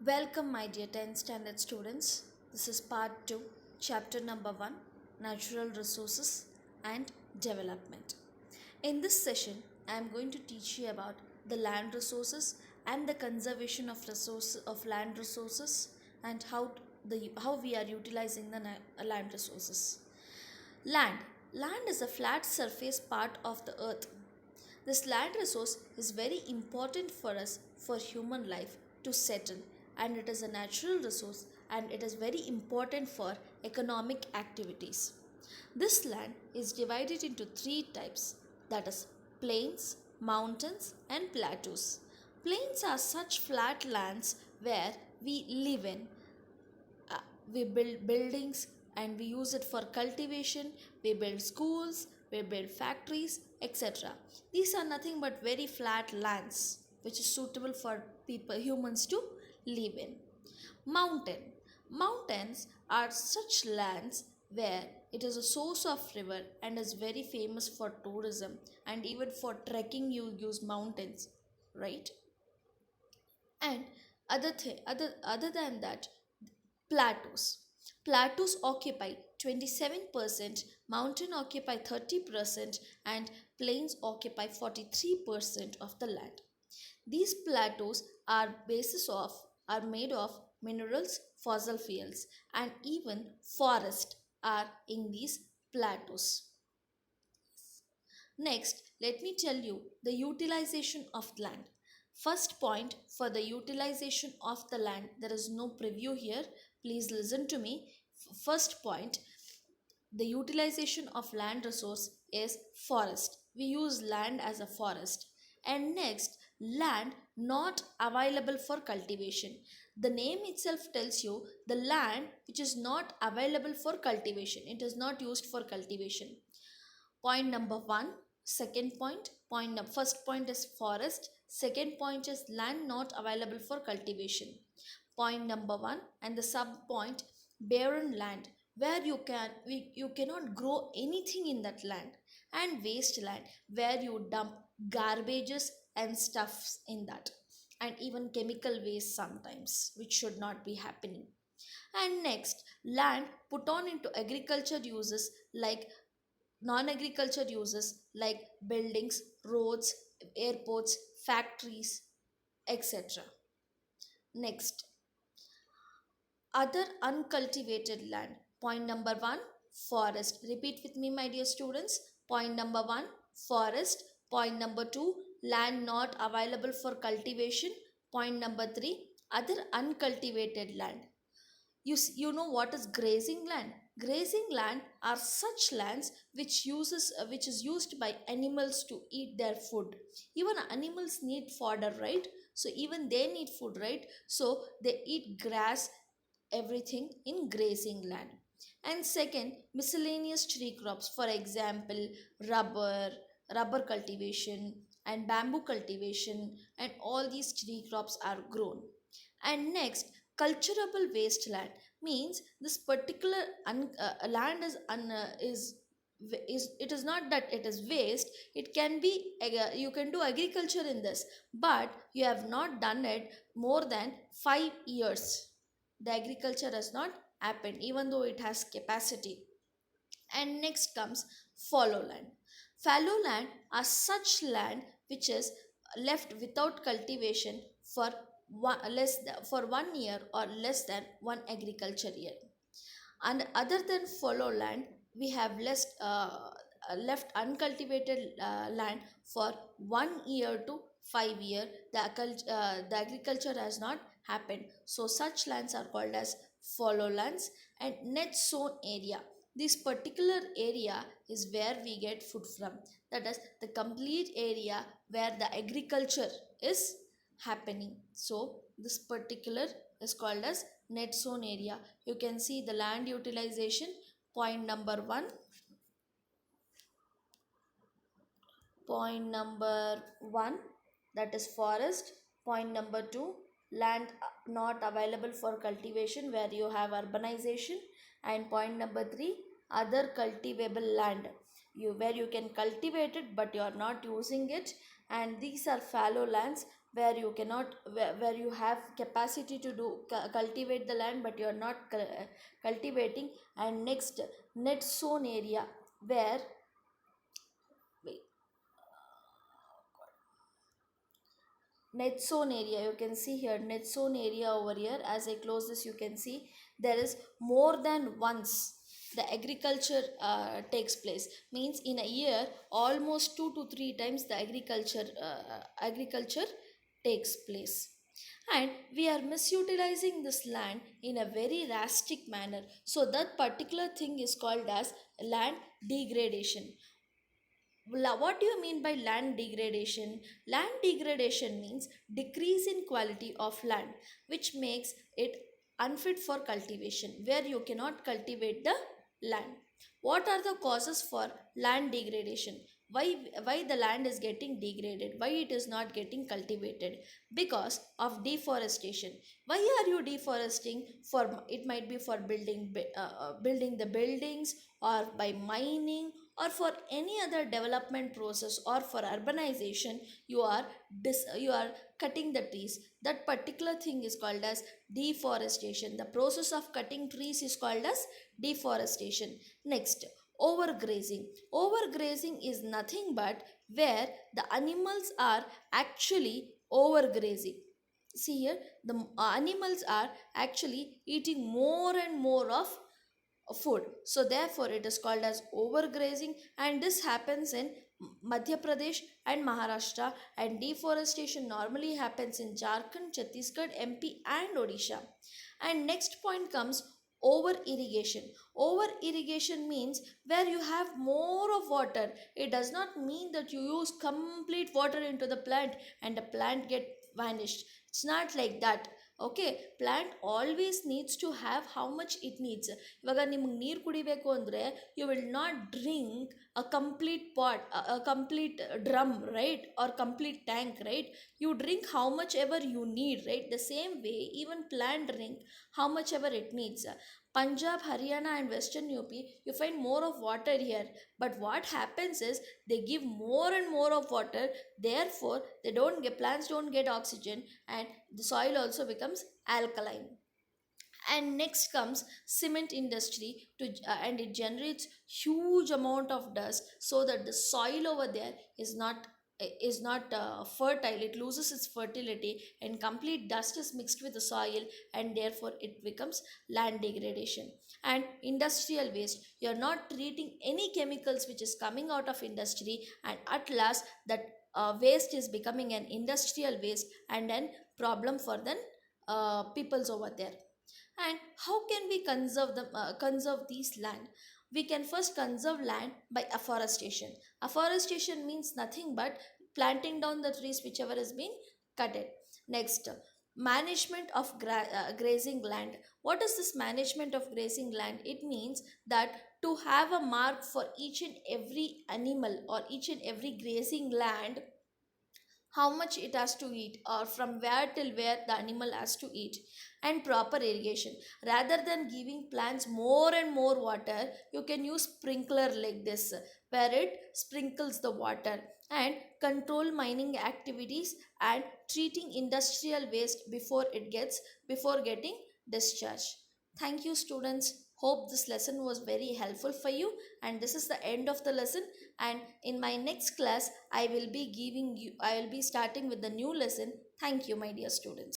Welcome, my dear 10th standard students. This is part 2, chapter number 1, Natural Resources and Development. In this session, I am going to teach you about the land resources and the conservation of land resources and how we are utilizing the land resources. Land. Land is a flat surface part of the earth. This land resource is very important for us for human life to settle, and it is a natural resource and it is very important for economic activities. This land is divided into three types, that is plains, mountains and plateaus. Plains are such flat lands where we live in. We build buildings and we use it for cultivation, we build schools, we build factories, etc. These are nothing but very flat lands which is suitable for humans to live in. Mountains are such lands where it is a source of river and is very famous for tourism, and even for trekking you use mountains, right? And other than that, plateaus. Plateaus occupy 27%, mountain occupy 30%, and plains occupy 43% of the land. These plateaus are made of minerals, fossil fuels, and even forest are in these plateaus. Next, let me tell you the utilization of land. First point for the utilization of the land, there is no preview here. Please listen to me. First point, the utilization of land resource is forest. We use land as a forest. And next, land not available for cultivation. The name itself tells you the land which is not available for cultivation. It is not used for cultivation. Point number one. Second point, first point is forest. Second point is land not available for cultivation. Point number one, and the sub point, barren land, where you cannot grow anything in that land. And wasteland, where you dump garbages and stuffs in that, and even chemical waste sometimes, which should not be happening. And next, land put on into agriculture uses like non-agriculture uses like buildings, roads, airports, factories, etc. Next, other uncultivated land. Point number one, forest. Repeat with me, my dear students. Point number one, forest. Point number two, land not available for cultivation. Point number three, other uncultivated land. You know what is grazing land? Grazing land are such lands which is used by animals to eat their food. Even animals need fodder, right? So even they need food, right? So they eat grass, everything in grazing land. And second, miscellaneous tree crops, for example rubber, rubber cultivation and bamboo cultivation, and all these tree crops are grown. And next, culturable wasteland means this particular land is it is not that it is waste. It can be you can do agriculture in this, but you have not done it more than 5 years. The agriculture has not happened even though it has capacity. And next comes fallow land. Fallow land are such land which is left without cultivation for for 1 year or less than one agriculture year. And other than fallow land, we have left uncultivated land for 1 year to 5 year. The agriculture has not happened. So such lands are called as fallow lands. And net zone area. This particular area is where we get food from. That is the complete area where the agriculture is happening. So this particular is called as net zone area. You can see the land utilization. Point number one. Point number one, that is forest. Point number two, land not available for cultivation, where you have urbanization. And point number three, other cultivable land, where you can cultivate it but you are not using it. And these are fallow lands where you cannot, where you have capacity to do cultivate the land but you are not cultivating. And next, net zone area, where, wait, net zone area, you can see here net zone area over here. As I close this, you can see there is more than once the agriculture takes place. Means in a year almost 2 to 3 times the agriculture takes place. And we are misutilizing this land in a very drastic manner, so that particular thing is called as land degradation. What do you mean by land degradation? Land degradation means decrease in quality of land, which makes it unfit for cultivation, where you cannot cultivate the land. What are the causes for land degradation? Why the land is getting degraded? Why it is not getting cultivated? Because of deforestation. Why are you deforesting? For it might be for building the buildings, or by mining, or for any other development process, or for urbanization. You are cutting the trees. That particular thing is called as deforestation. The process of cutting trees is called as deforestation. Next, overgrazing. Overgrazing is nothing but where the animals are actually overgrazing. See here, the animals are actually eating more and more of food, so therefore it is called as overgrazing. And this happens in Madhya Pradesh and Maharashtra, and deforestation normally happens in Jharkhand, Chhattisgarh, MP and Odisha. And next point comes over irrigation. Over irrigation means where you have more of water. It does not mean that you use complete water into the plant and the plant get vanished. It's not like that. Okay, plant always needs to have how much it needs. ಇವಾಗ ನಿಮ್ಗೆ ನೀರು ಕುಡಿಬೇಕು ಅಂದರೆ you will not drink a complete pot, a complete drum, right? Or complete tank, right? You drink how much ever you need, right? The same way even plant drink how much ever it needs. Punjab, Haryana and Western UP, you find more of water here, but what happens is they give more and more of water, therefore they don't get, plants don't get oxygen, and the soil also becomes alkaline. And next comes cement industry and it generates huge amount of dust, so that the soil over there is not fertile. It loses its fertility and complete dust is mixed with the soil, and therefore it becomes land degradation. And industrial waste, you are not treating any chemicals which is coming out of industry, and at last that waste is becoming an industrial waste and then problem for the peoples over there. And how can we conserve these land? We can first conserve land by afforestation. Afforestation means nothing but planting down the trees whichever has been cutted. Next, management of grazing land. What is this management of grazing land? It means that to have a mark for each and every animal or each and every grazing land, how much it has to eat, or from where till where the animal has to eat. And proper irrigation, rather than giving plants more and more water, you can use sprinkler like this, where it sprinkles the water. And control mining activities and treating industrial waste before getting discharged. Thank you students, hope this lesson was very helpful for you, and this is the end of the lesson. And in my next class I will be starting with the new lesson. Thank you my dear students.